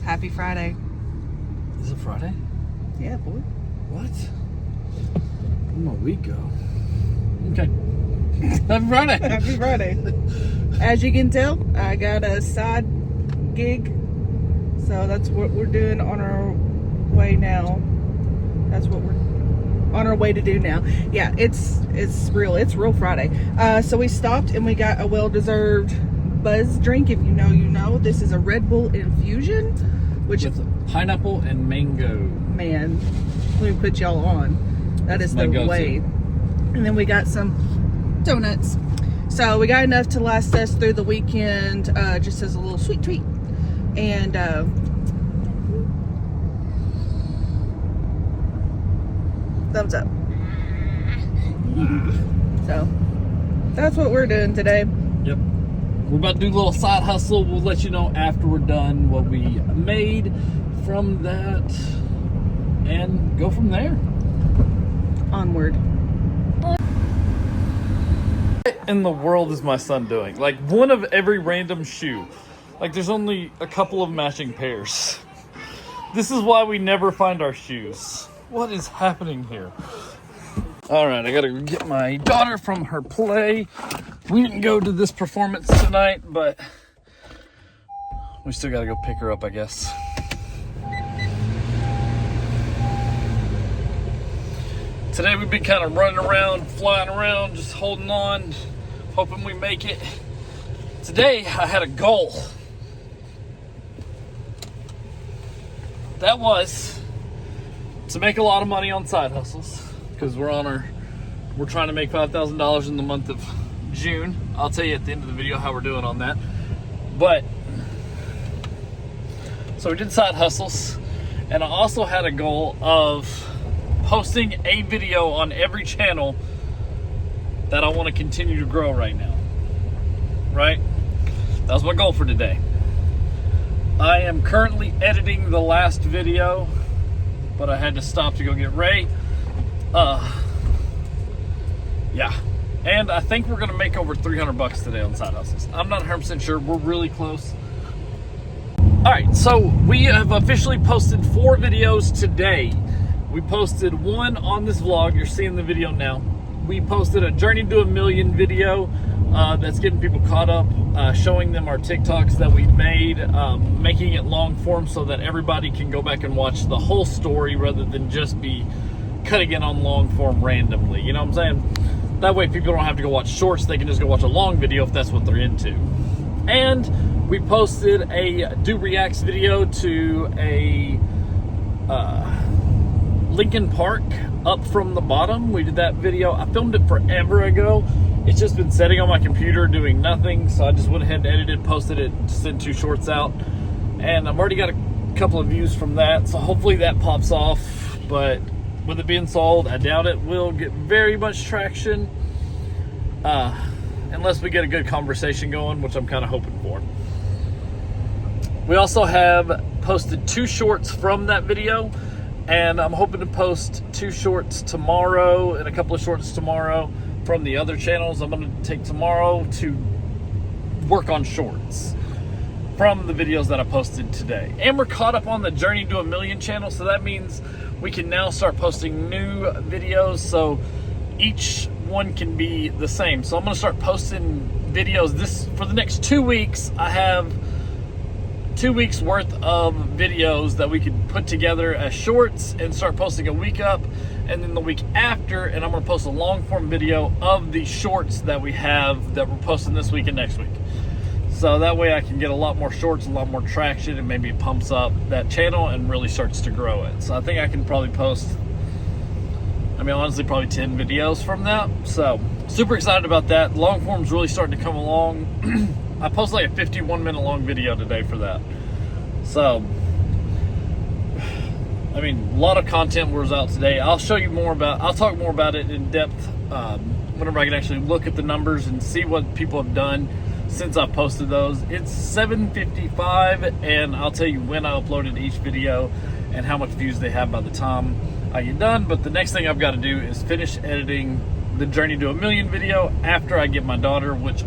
Happy Friday. Is it Friday? Yeah, boy. What? Where'd my week go? Okay. Happy Friday. Happy Friday. As you can tell, I got a side gig. So that's what we're doing on our way now. That's what we're on our way to do now. Yeah, it's real Friday. So we stopped and we got a well-deserved buzz drink. If you know, you know. This is a Red Bull infusion, which With pineapple and mango. Man, let me put y'all on. That is the way. And then we got some donuts. So we got enough to last us through the weekend, just as a little sweet treat. And thumbs up. So that's what we're doing today. Yep. We're about to do a little side hustle. We'll let you know after we're done what we made from that and go from there. Onward. What in the world is my son doing? Like, one of every random shoe. Like, there's only a couple of matching pairs. This is why we never find our shoes. What is happening here? All right, I gotta go get my daughter from her play. We didn't go to this performance tonight, but we still gotta go pick her up, I guess. Today we've been kind of running around, flying around, just holding on, hoping we make it. Today I had a goal. That was to make a lot of money on side hustles, because we're trying to make $5,000 in the month of June. I'll tell you at the end of the video how we're doing on that. But so we did side hustles, and I also had a goal of posting a video on every channel that I want to continue to grow right now. Right? That was my goal for today. I am currently editing the last video, but I had to stop to go get Ray. Yeah. And I think we're gonna make over $300 today on side hustles. I'm not 100% sure. We're really close. All right, so we have officially posted 4 videos today. We posted one on this vlog. You're seeing the video now. We posted a Journey to a Million video that's getting people caught up, showing them our TikToks that we've made, making it long form so that everybody can go back and watch the whole story rather than just be cutting it on long form randomly. You know what I'm saying? That way people don't have to go watch shorts. They can just go watch a long video if that's what they're into. And we posted a Do Reacts video to a Lincoln Park Up From the Bottom. We did that video. I filmed it forever ago. It's just been sitting on my computer doing nothing, so I just went ahead and edited, posted it, sent 2 shorts out, and I've already got a couple of views from that, so hopefully that pops off. But with it being sold, I doubt it will get very much traction, unless we get a good conversation going, which I'm kind of hoping for. We also have posted 2 shorts from that video, and I'm hoping to post 2 shorts tomorrow and a couple of shorts tomorrow from the other channels. I'm going to take tomorrow to work on shorts from the videos that I posted today. And we're caught up on the Journey to a Million channel, so that means we can now start posting new videos, so each one can be the same. So I'm going to start posting videos for the next 2 weeks. I have 2 weeks worth of videos that we could put together as shorts and start posting a week up, and then the week after, and I'm going to post a long form video of the shorts that we have that we're posting this week and next week. So that way I can get a lot more shorts, a lot more traction, and maybe it pumps up that channel and really starts to grow it. So I think I can probably post, honestly, probably 10 videos from that. So super excited about that. Long form's really starting to come along. I posted like a 51-minute long video today for that. So, a lot of content was out today. I'll talk more about it in depth whenever I can actually look at the numbers and see what people have done since I posted those. It's 7:55, and I'll tell you when I uploaded each video and how much views they have by the time I get done. But the next thing I've got to do is finish editing the Journey to a Million video after I get my daughter, which,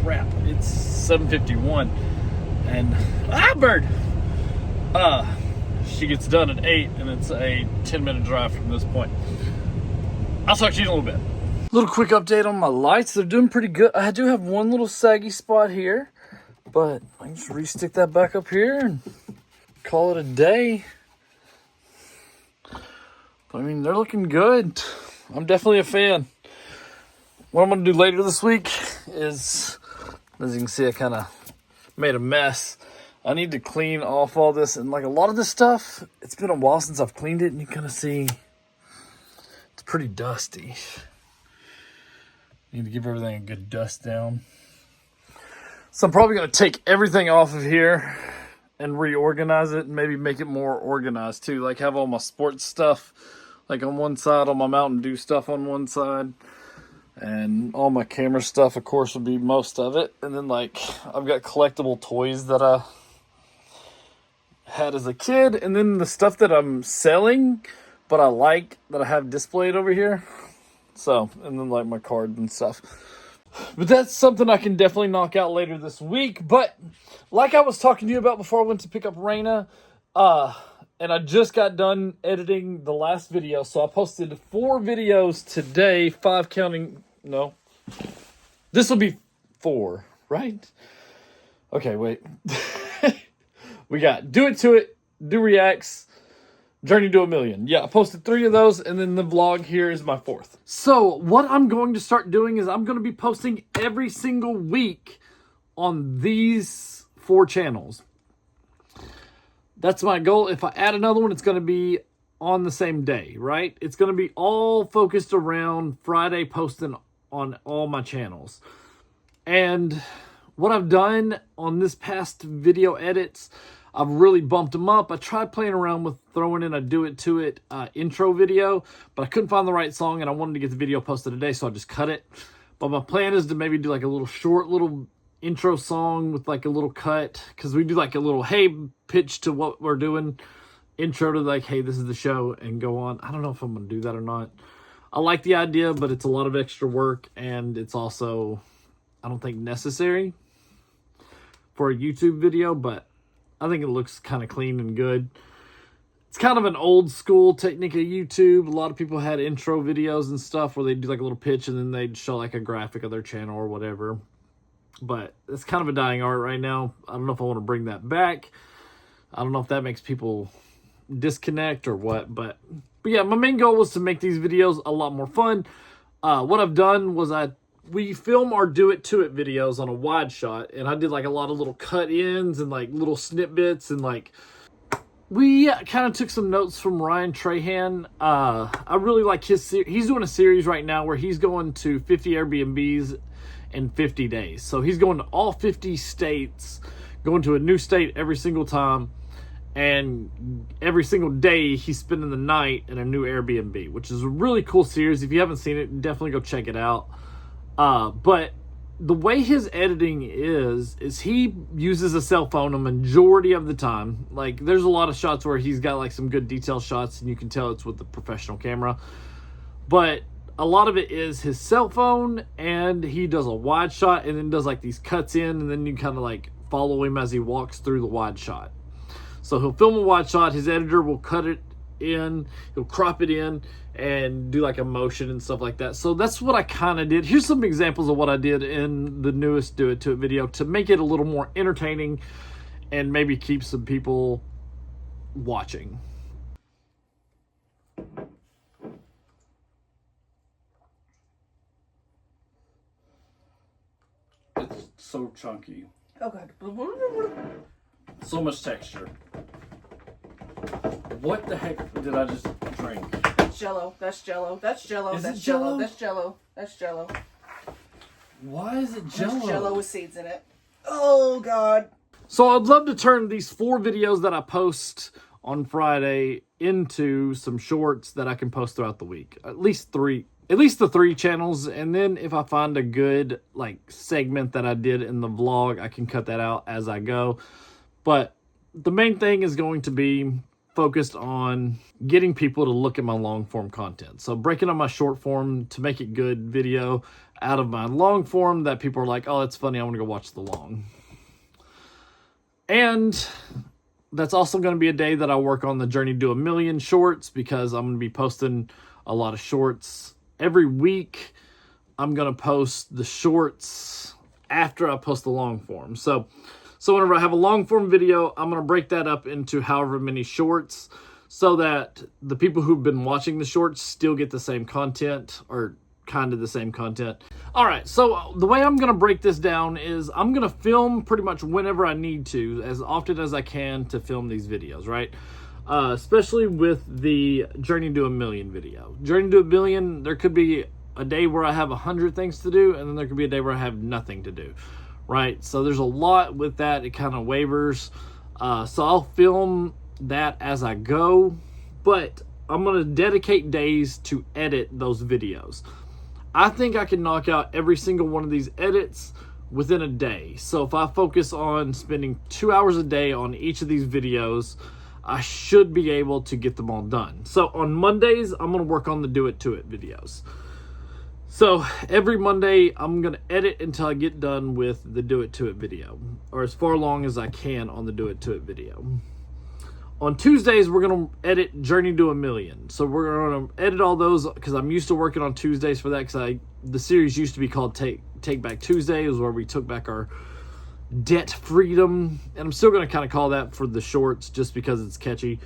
crap, it's 7:51, and bird. She gets done at 8, and it's a 10-minute drive from this point. I'll talk to you in a little bit. Little quick update on my lights. They're doing pretty good. I do have one little saggy spot here, but I can just re-stick that back up here and call it a day. But, I mean, they're looking good. I'm definitely a fan. What I'm going to do later this week is, as you can see, I kind of made a mess. I need to clean off all this. And like a lot of this stuff, it's been a while since I've cleaned it. And you kind of see it's pretty dusty. Need to give everything a good dust down. So I'm probably going to take everything off of here and reorganize it. And maybe make it more organized too. Like have all my sports stuff like on one side, all my Mountain Dew stuff on one side. And all my camera stuff, of course, will be most of it. And then, like, I've got collectible toys that I had as a kid. And then the stuff that I'm selling, but I like, that I have displayed over here. So, and then, like, my cards and stuff. But that's something I can definitely knock out later this week. But, like I was talking to you about before I went to pick up Raina, and I just got done editing the last video. So I posted 4 videos today, 5 counting. No. This will be 4, right? Okay, wait. We got Do It To It, Do Reacts, Journey to a Million. Yeah, I posted 3 of those, and then the vlog here is my 4th. So what I'm going to start doing is I'm going to be posting every single week on these 4 channels. That's my goal. If I add another one, it's going to be on the same day, right? It's going to be all focused around Friday posting on all my channels. And what I've done on this past video edits, I've really bumped them up. I tried playing around with throwing in a Do It To It intro video, but I couldn't find the right song and I wanted to get the video posted today, so I just cut it. But my plan is to maybe do like a little short little intro song with like a little cut, because we do like a little hey pitch to what we're doing, intro to like hey this is the show, and go on. I don't know if I'm gonna do that or not. I like the idea, but it's a lot of extra work, and it's also I don't think necessary for a YouTube video, but I think it looks kind of clean and good. It's kind of an old school technique of YouTube. A lot of people had intro videos and stuff where they do like a little pitch and then they'd show like a graphic of their channel or whatever. But it's kind of a dying art right now. I don't know if I want to bring that back. I don't know if that makes people disconnect or what. But yeah, my main goal was to make these videos a lot more fun. What I've done was we film our Do It To It videos on a wide shot. And I did like a lot of little cut-ins and like little snippets. And like we kind of took some notes from Ryan Trahan. I really like he's doing a series right now where he's going to 50 Airbnbs in 50 days. So he's going to all 50 states, going to a new state every single time, and every single day he's spending the night in a new Airbnb, which is a really cool series. If you haven't seen it, definitely go check it out. But the way his editing is he uses a cell phone a majority of the time. Like there's a lot of shots where he's got like some good detail shots and you can tell it's with the professional camera, but a lot of it is his cell phone, and he does a wide shot and then does like these cuts in, and then you kind of like follow him as he walks through the wide shot. So he'll film a wide shot, his editor will cut it in, he'll crop it in and do like a motion and stuff like that. So that's what I kind of did. Here's some examples of what I did in the newest Do It To It video to make it a little more entertaining and maybe keep some people watching. It's so chunky. Oh god. So much texture. What the heck did I just drink? That's Jello. That's Jello. That's Jello. Is That's it Jello. Jell-O? That's Jello. That's Jello. Why is it Jello? That's Jello with seeds in it. Oh god. So I'd love to turn these 4 videos that I post on Friday into some shorts that I can post throughout the week. At least the 3 channels, and then if I find a good like segment that I did in the vlog, I can cut that out as I go. But the main thing is going to be focused on getting people to look at my long form content. So breaking up my short form to make it good video out of my long form that people are like, oh, that's funny, I want to go watch the long. And that's also going to be a day that I work on the Journey to a Million shorts, because I'm going to be posting a lot of shorts every week. I'm going to post the shorts after I post the long form. So whenever I have a long form video, I'm going to break that up into however many shorts, so that the people who've been watching the shorts still get the same content, or kind of the same content. All right, so the way I'm going to break this down is I'm going to film pretty much whenever I need to, as often as I can to film these videos, right? Especially with the Journey to a Million video. Journey to a Million, there could be a day where I have 100 things to do, and then there could be a day where I have nothing to do, right? So there's a lot with that. It kind of wavers. So I'll film that as I go, but I'm going to dedicate days to edit those videos. I think I can knock out every single one of these edits within a day. So if I focus on spending 2 hours a day on each of these videos, I should be able to get them all done. So on Mondays, I'm going to work on the Do It To It videos. So every Monday, I'm going to edit until I get done with the Do It To It video, or as far along as I can on the Do It To It video. On Tuesdays, we're going to edit Journey to a Million. So we're going to edit all those, because I'm used to working on Tuesdays for that, because the series used to be called Take Back Tuesday. It was where we took back our debt freedom. And I'm still going to kind of call that for the shorts, just because it's catchy.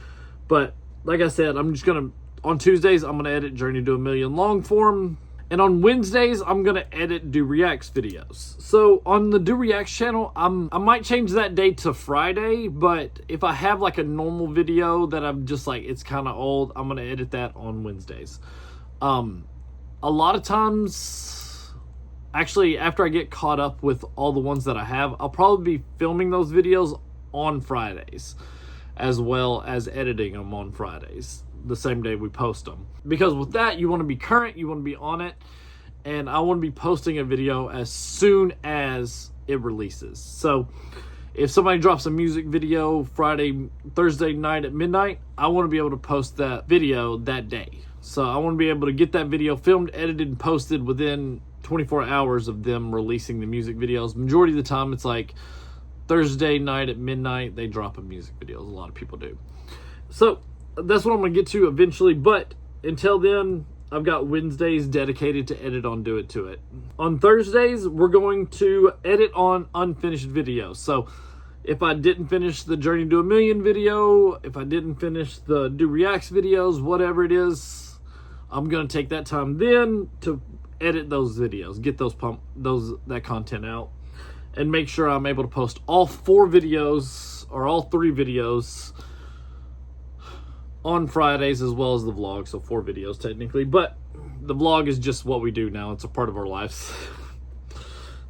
But like I said, I'm just going to, on Tuesdays, I'm going to edit Journey to a Million long form. And on Wednesdays, I'm going to edit Do Reacts videos. So on the Do Reacts channel, I might change that day to Friday, but if I have like a normal video that I'm just like, it's kind of old, I'm going to edit that on Wednesdays. A lot of times, actually, after I get caught up with all the ones that I have, I'll probably be filming those videos on Fridays, as well as editing them on Fridays, the same day we post them. Because with that, you want to be current, you want to be on it, and I want to be posting a video as soon as it releases. So if somebody drops a music video Thursday night at midnight, I want to be able to post that video that day. So I want to be able to get that video filmed, edited, and posted within 24 hours of them releasing the music videos. Majority of the time, it's like Thursday night at midnight, they drop a music video. A lot of people do. So that's what I'm going to get to eventually, but until then, I've got Wednesdays dedicated to edit on Do It To It. On Thursdays, we're going to edit on unfinished videos. So if I didn't finish the Journey to a Million video, if I didn't finish the Do Reacts videos, whatever it is, I'm going to take that time then to edit those videos, get that content out, and make sure I'm able to post all 4 videos, or all 3 videos, on Fridays, as well as the vlog. So 4 videos technically, but the vlog is just what we do now. It's a part of our lives.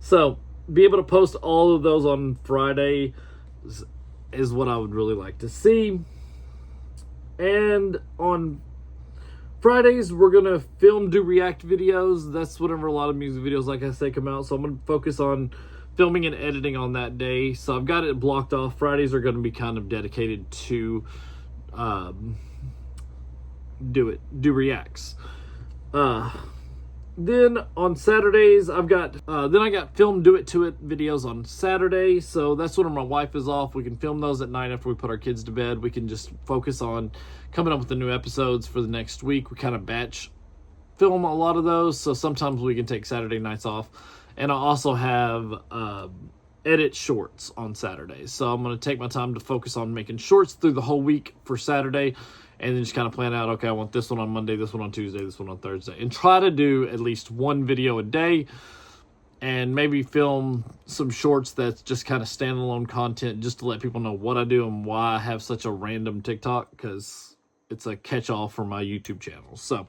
So be able to post all of those on Friday is what I would really like to see. And on Fridays, we're going to film Do React videos. That's whenever a lot of music videos, like I say, come out. So I'm going to focus on filming and editing on that day. So I've got it blocked off. Fridays are going to be kind of dedicated to Do Reacts. Then on Saturdays, I got film Do It To It videos on Saturday. So that's when my wife is off. We can film those at night after we put our kids to bed. We can just focus on coming up with the new episodes for the next week. We kind of batch film a lot of those, so sometimes we can take Saturday nights off. And I also have edit shorts on Saturdays. So I'm going to take my time to focus on making shorts through the whole week for Saturday, and then just kind of plan out, okay, I want this one on Monday, this one on Tuesday, this one on Thursday, and try to do at least 1 video a day, and maybe film some shorts that's just kind of standalone content, just to let people know what I do and why I have such a random TikTok, because it's a catch-all for my YouTube channel. So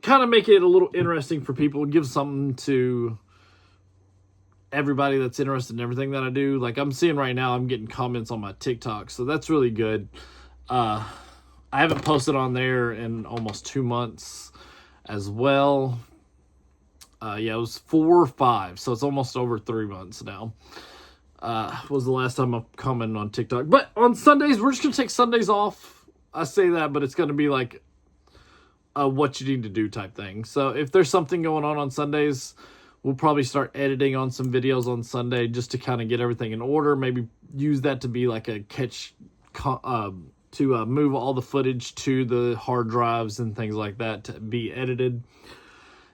kind of make it a little interesting for people, give something to everybody that's interested in everything that I do. Like I'm seeing right now, I'm getting comments on my TikTok, so that's really good. I haven't posted on there in almost 2 months as well. Yeah, it was 4 or 5, so it's almost over 3 months now. was the last time I commented on TikTok. But on Sundays, we're just going to take Sundays off. I say that, but it's going to be like a what you need to do type thing. So if there's something going on Sundays, we'll probably start editing on some videos on Sunday just to kind of get everything in order. Maybe use that to be like a catch, to move all the footage to the hard drives and things like that to be edited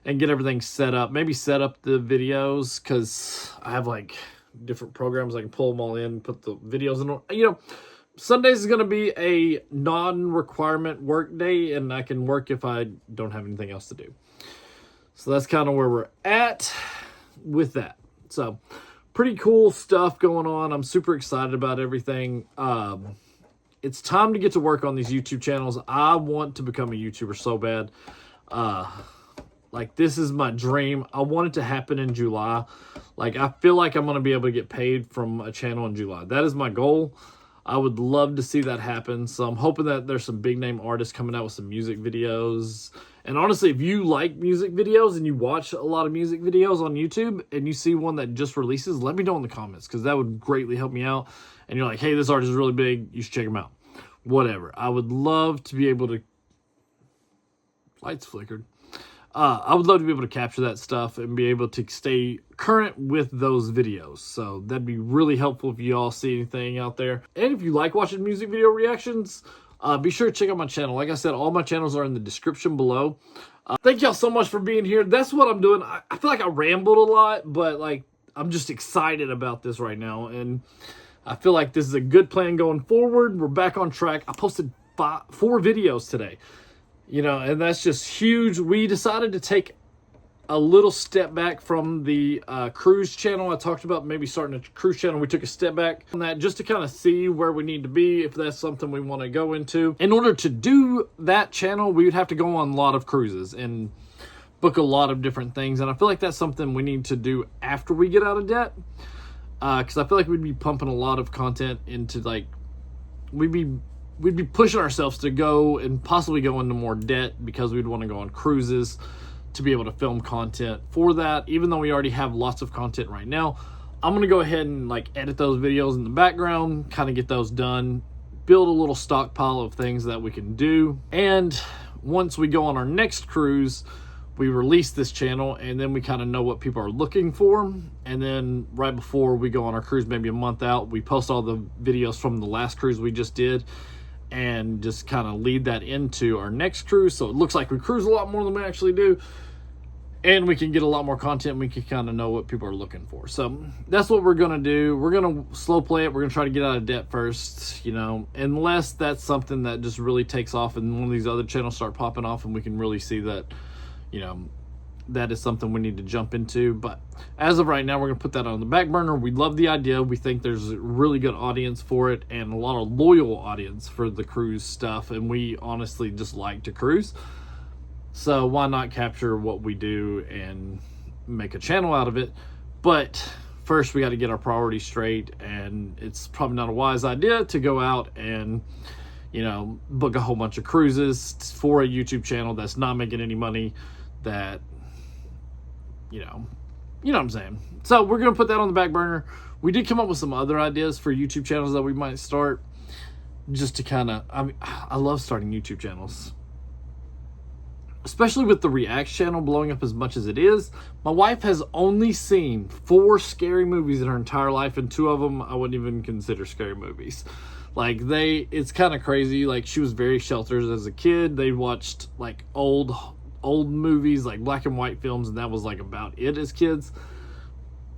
and get everything set up. Maybe set up the videos, because I have like different programs I can pull them all in, put the videos in. You know, Sundays is going to be a non-requirement work day, and I can work if I don't have anything else to do. So that's kind of where we're at with that. So pretty cool stuff going on. I'm super excited about everything. It's time to get to work on these YouTube channels. I want to become a YouTuber so bad. Like, this is my dream. I want it to happen in July. Like, I feel like I'm going to be able to get paid from a channel in July. That is my goal. I would love to see that happen. So I'm hoping that there's some big name artists coming out with some music videos. And honestly, if you like music videos and you watch a lot of music videos on YouTube and you see one that just releases, let me know in the comments, because that would greatly help me out. And you're like, hey, this artist is really big, you should check him out. Whatever. I would love to be able to... Lights flickered. I would love to be able to capture that stuff and be able to stay current with those videos. So that'd be really helpful if you all see anything out there. And if you like watching music video reactions, be sure to check out my channel. Like I said, all my channels are in the description below. Thank y'all so much for being here. That's what I'm doing. I feel like I rambled a lot, but like, I'm just excited about this right now. And I feel like this is a good plan going forward. We're back on track. I posted 4 videos today. You know, and that's just huge. We decided to take a little step back from the cruise channel. I talked about maybe starting a cruise channel. We took a step back on that just to kind of see where we need to be, if that's something we want to go into. In order to do that channel, we would have to go on a lot of cruises and book a lot of different things. And I feel like that's something we need to do after we get out of debt. Because I feel like we'd be pumping a lot of content into, like, we'd be pushing ourselves to go and possibly go into more debt, because we'd want to go on cruises to be able to film content for that. Even though we already have lots of content right now, I'm going to go ahead and like edit those videos in the background, kind of get those done, build a little stockpile of things that we can do. And once we go on our next cruise, we release this channel, and then we kind of know what people are looking for. And then right before we go on our cruise, maybe a month out, we post all the videos from the last cruise we just did, and just kind of lead that into our next cruise. So it looks like we cruise a lot more than we actually do, and we can get a lot more content. We can kind of know what people are looking for. So that's what we're going to do. We're going to slow play it. We're going to try to get out of debt first, you know, unless that's something that just really takes off and one of these other channels start popping off and we can really see that, you know, that is something we need to jump into. But as of right now, we're going to put that on the back burner. We love the idea. We think there's a really good audience for it and a lot of loyal audience for the cruise stuff. And we honestly just like to cruise. So why not capture what we do and make a channel out of it? But first, we got to get our priorities straight. And it's probably not a wise idea to go out and, you know, book a whole bunch of cruises for a YouTube channel that's not making any money, that, you know what I'm saying. So we're going to put that on the back burner. We did come up with some other ideas for YouTube channels that we might start, just to kind of, I love starting YouTube channels, especially with the Reacts channel blowing up as much as it is. My wife has only seen 4 scary movies in her entire life, and 2 of them I wouldn't even consider scary movies. Like, it's kind of crazy. Like, she was very sheltered as a kid. They watched like old movies, like black and white films, and that was like about it as kids.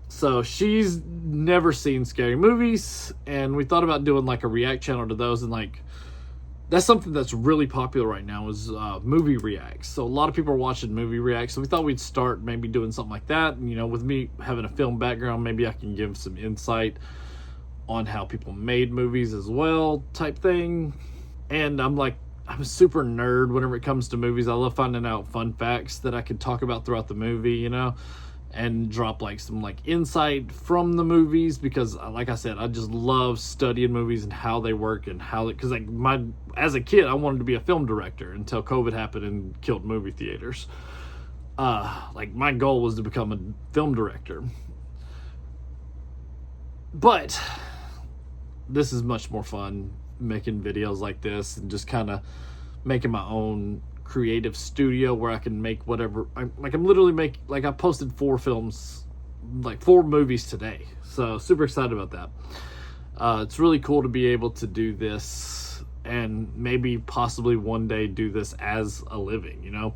So she's never seen scary movies, and we thought about doing like a react channel to those. And like, that's something that's really popular right now, is movie reacts. So a lot of people are watching movie reacts, so we thought we'd start maybe doing something like that. And, you know, with me having a film background, maybe I can give some insight on how people made movies as well, type thing. And I'm a super nerd whenever it comes to movies. I love finding out fun facts that I could talk about throughout the movie, you know, and drop like some like insight from the movies, because like I said, I just love studying movies and how they work and how it, because like as a kid, I wanted to be a film director until COVID happened and killed movie theaters. Like, my goal was to become a film director. But this is much more fun, making videos like this and just kind of making my own creative studio where I can make whatever. I'm literally I posted 4 films, like 4 movies today. So super excited about that. It's really cool to be able to do this and maybe possibly one day do this as a living, you know?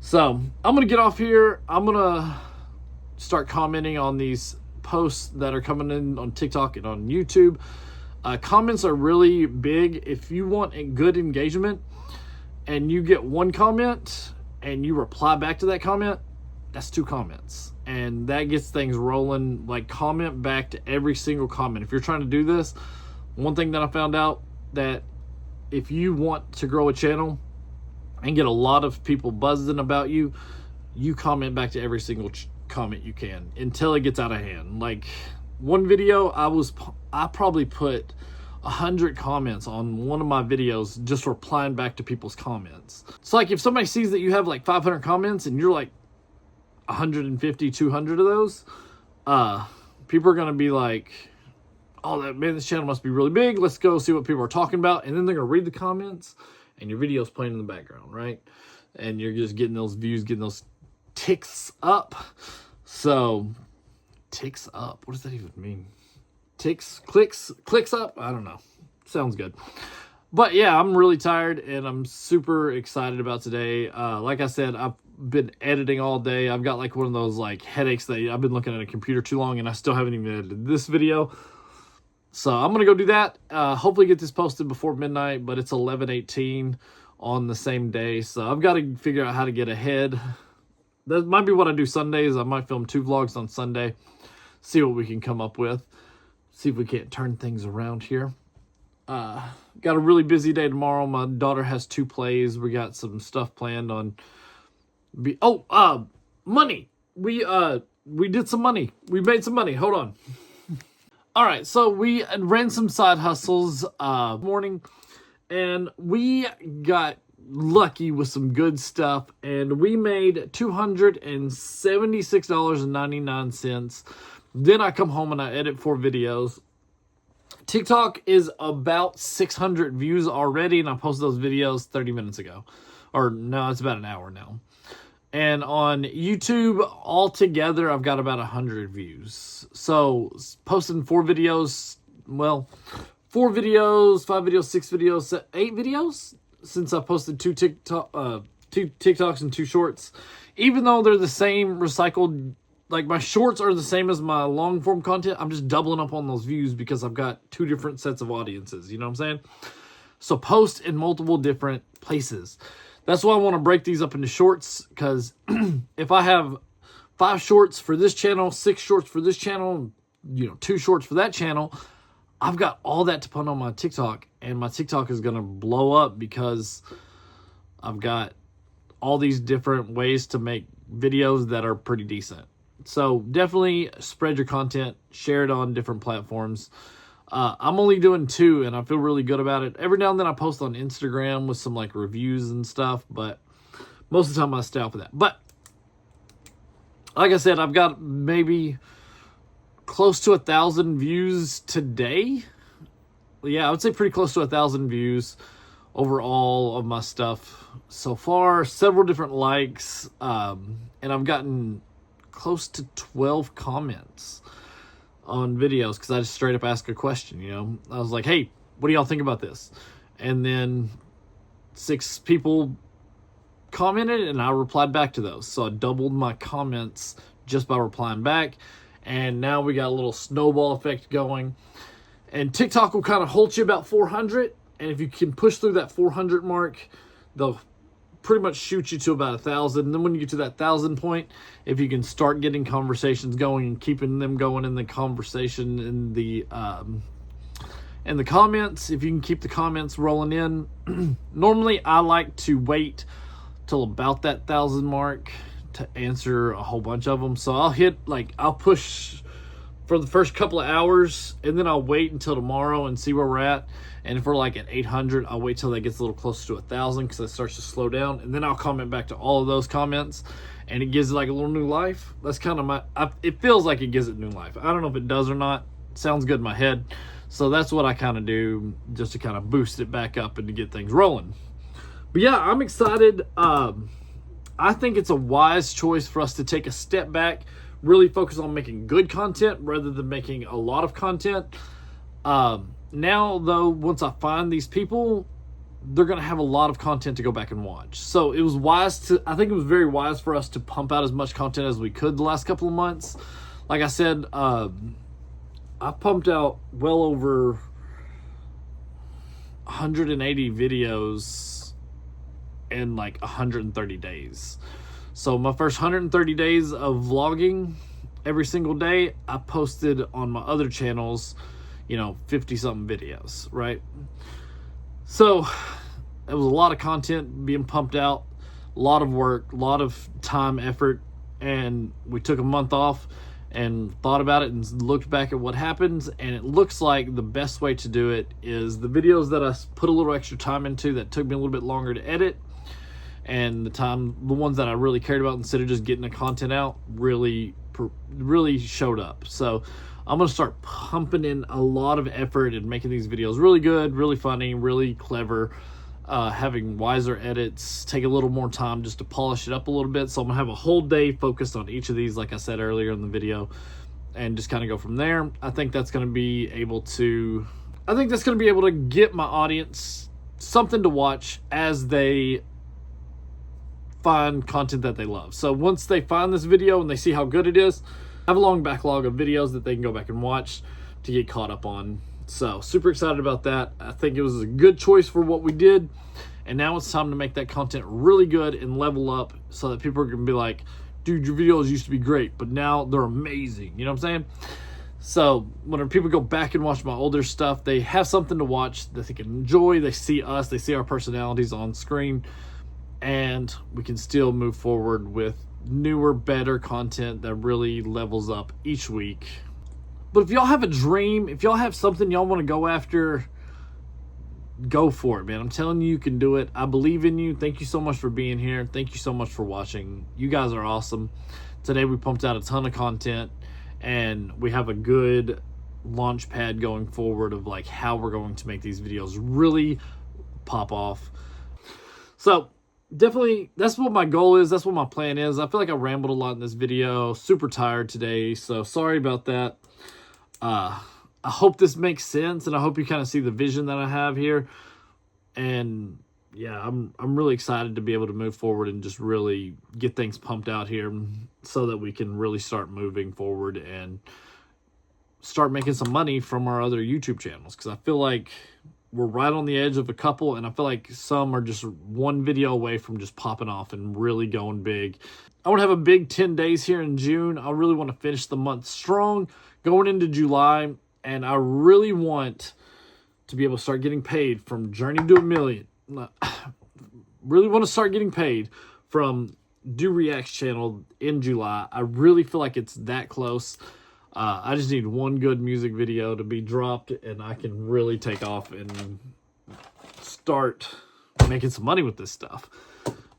So I'm going to get off here. I'm going to start commenting on these posts that are coming in on TikTok and on YouTube. Comments are really big. If you want a good engagement and you get 1 comment and you reply back to that comment, that's 2 comments. And that gets things rolling. Like, comment back to every single comment. If you're trying to do this, one thing that I found out, that if you want to grow a channel and get a lot of people buzzing about you, you comment back to every single comment you can until it gets out of hand. Like, one video, I probably put 100 comments on one of my videos just replying back to people's comments. It's like, if somebody sees that you have like 500 comments and you're like 150, 200 of those, people are gonna be like, oh, that man, this channel must be really big. Let's go see what people are talking about. And then they're gonna read the comments and your video's playing in the background, right? And you're just getting those views, getting those ticks up. So, ticks up, what does that even mean? Ticks, clicks up? I don't know. Sounds good. But yeah, I'm really tired and I'm super excited about today. Like I said, I've been editing all day. I've got like one of those like headaches that I've been looking at a computer too long and I still haven't even edited this video. So I'm going to go do that. Hopefully get this posted before midnight, but it's 11:18 on the same day. So I've got to figure out how to get ahead. That might be what I do Sundays. I might film 2 vlogs on Sunday. See what we can come up with. See if we can't turn things around here. Got a really busy day tomorrow. My daughter has 2 plays. We got some stuff planned on. Money. We did some money. We made some money. Hold on. All right, so we ran some side hustles morning, and we got lucky with some good stuff, and we made $276.99. Then I come home and I edit 4 videos. TikTok is about 600 views already, and I posted those videos 30 minutes ago. Or no, it's about an hour now. And on YouTube, altogether, I've got about 100 views. So, posting 4 videos, well, 4 videos, 5 videos, 6 videos, 8 videos since I posted 2 TikToks and 2 shorts. Even though they're the same recycled, like my shorts are the same as my long form content, I'm just doubling up on those views because I've got 2 different sets of audiences. You know what I'm saying? So, post in multiple different places. That's why I want to break these up into shorts, because if I have 5 shorts for this channel, 6 shorts for this channel, 2 shorts for that channel, I've got all that to put on my TikTok, and my TikTok is going to blow up because I've got all these different ways to make videos that are pretty decent. So definitely spread your content, share it on different platforms. I'm only doing 2 and I feel really good about it. Every now and then I post on Instagram with some like reviews and stuff, but most of the time I stay off of that. But like I said, I've got maybe close to 1,000 views today. Yeah, I would say pretty close to 1,000 views over all of my stuff so far. Several different likes, and I've gotten close to 12 comments on videos because I just straight up ask a question. I was like, hey, what do y'all think about this? And then 6 people commented and I replied back to those. So I doubled my comments just by replying back, and now we got a little snowball effect going. And TikTok will kind of hold you about 400, and if you can push through that 400 mark, they'll pretty much shoot you to about 1,000. And then when you get to that 1,000 point, if you can start getting conversations going and keeping them going in the conversation in the comments, if you can keep the comments rolling in. Normally I like to wait till about that 1,000 mark to answer a whole bunch of them. So I'll push for the first couple of hours, and then I'll wait until tomorrow and see where we're at. And if we're like at 800, I'll wait till that gets a little closer to 1,000 because it starts to slow down. And then I'll comment back to all of those comments, and it gives it like a little new life. That's kind of it feels like it gives it new life. I don't know if it does or not, sounds good in my head. So that's what I kind of do, just to kind of boost it back up and to get things rolling. But yeah, I'm excited. I think it's a wise choice for us to take a step back, really focus on making good content rather than making a lot of content. Now, though, once I find these people, they're going to have a lot of content to go back and watch. So it was I think it was very wise for us to pump out as much content as we could the last couple of months. Like I said, I pumped out well over 180 videos in like 130 days. So my first 130 days of vlogging every single day, I posted on my other channels, 50 something videos, right? So it was a lot of content being pumped out, a lot of work, a lot of time, effort, and we took a month off and thought about it and looked back at what happened, and it looks like the best way to do it is the videos that I put a little extra time into that took me a little bit longer to edit, and the ones that I really cared about instead of just getting the content out really showed up. So I'm going to start pumping in a lot of effort and making these videos really good, really funny, really clever, having wiser edits, take a little more time just to polish it up a little bit. So I'm going to have a whole day focused on each of these, like I said earlier in the video, and just kind of go from there. I think that's going to be able to get my audience something to watch as they find content that they love. So once they find this video and they see how good it is, I have a long backlog of videos that they can go back and watch to get caught up on. So super excited about that. I think it was a good choice for what we did. And now it's time to make that content really good and level up so that people are going to be like, dude, your videos used to be great, but now they're amazing. You know what I'm saying? So whenever people go back and watch my older stuff, they have something to watch that they can enjoy. They see us, they see our personalities on screen, and we can still move forward with newer, better content that really levels up each week. But if y'all have a dream, if y'all have something y'all want to go after, go for it, man. I'm telling you, you can do it. I believe in you. Thank you so much for being here. Thank you so much for watching. You guys are awesome. Today we pumped out a ton of content, and we have a good launch pad going forward of like how we're going to make these videos really pop off. So definitely, that's what my goal is. That's what my plan is. I feel like I rambled a lot in this video. Super tired today, so sorry about that. I hope this makes sense, and I hope you kind of see the vision that I have here. And yeah, I'm really excited to be able to move forward and just really get things pumped out here so that we can really start moving forward and start making some money from our other YouTube channels, because I feel like we're right on the edge of a couple, and I feel like some are just one video away from just popping off and really going big. I want to have a big 10 days here in June. I really want to finish the month strong going into July, and I really want to be able to start getting paid from Journey to a Million. Really want to start getting paid from Do Reacts channel in July. I really feel like it's that close. I just need one good music video to be dropped, and I can really take off and start making some money with this stuff.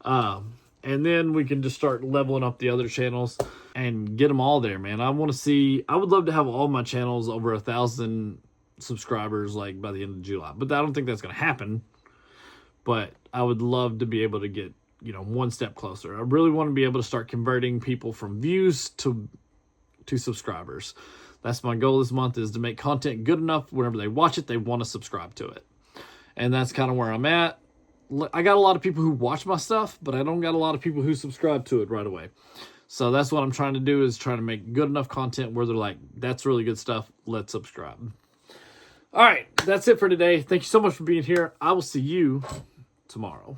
And then we can just start leveling up the other channels and get them all there, man. I would love to have all my channels over 1,000 subscribers like by the end of July, but I don't think that's going to happen. But I would love to be able to get, one step closer. I really want to be able to start converting people from views to subscribers. That's my goal this month, is to make content good enough whenever they watch it, they want to subscribe to it. And that's kind of where I'm at. I got a lot of people who watch my stuff, but I don't got a lot of people who subscribe to it right away. So that's what I'm trying to do, is trying to make good enough content where they're like, that's really good stuff, let's subscribe. All right, that's it for today. Thank you so much for being here. I will see you tomorrow.